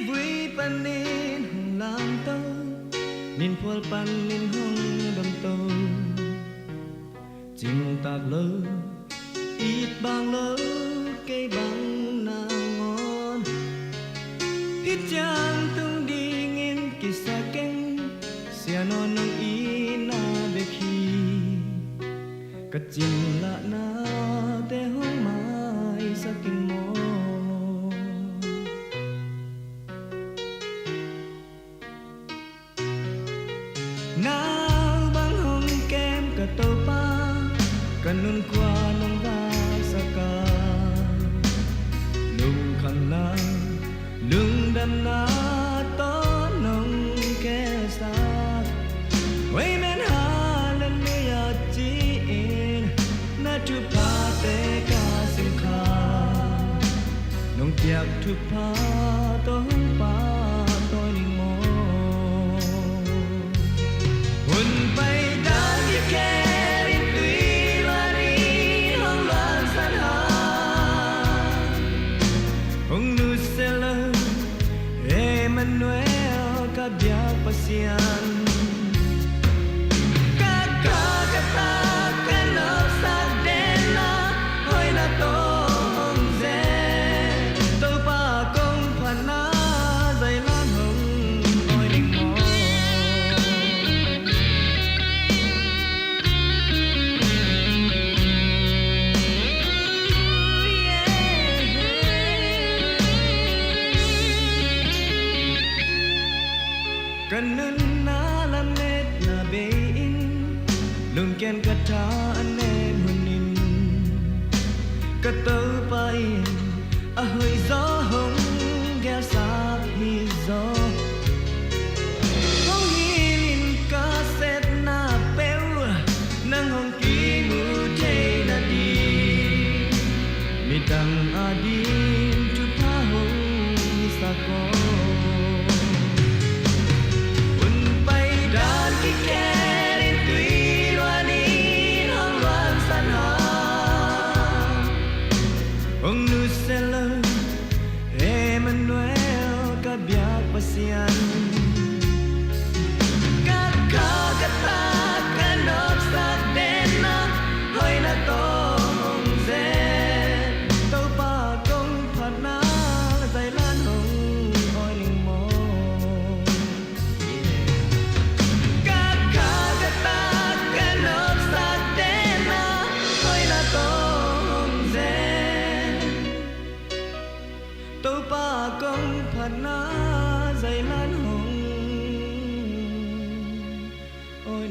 vui pan nên hồng lam tâu nên phôi pan nên hồng đầm tâu chim tạc lơ ít bang lơ cây bang nàng ngon ít chang tung đi nghiêng kỳ sa keng sia non nong i na be khi cất chim lạ na te hong mai sa kinh mô nào băng hồng kem cả tàu pa cả nun qua nông va sa ca lung khăn na lung đâm na to nông ke sa way men hallelujah chi in na tu pa te ka sim kha nông tiak tu pa to pa to ning mo hun bay đã đi kè in tuy loan đi hong loan san ha hong nu se lơ Emmanuel ka biak pasian Kanun na lamet na bein lung ken kata anem hunin katau pain a hoi gió hong ghe sa hi gió hong hin ka set na peu nang hong ki mu te na di mi tang adin tu pa hong mi sa ko Ông nu se lơ Emmanuel ka biak pasian ka kata kanop sa dena hoi na tong zen tau pa kong phat na zai lan hong oi ning mo ka kata kanop sa dena hoi na tong zen tàu pa công phat na dày lan hồng ôi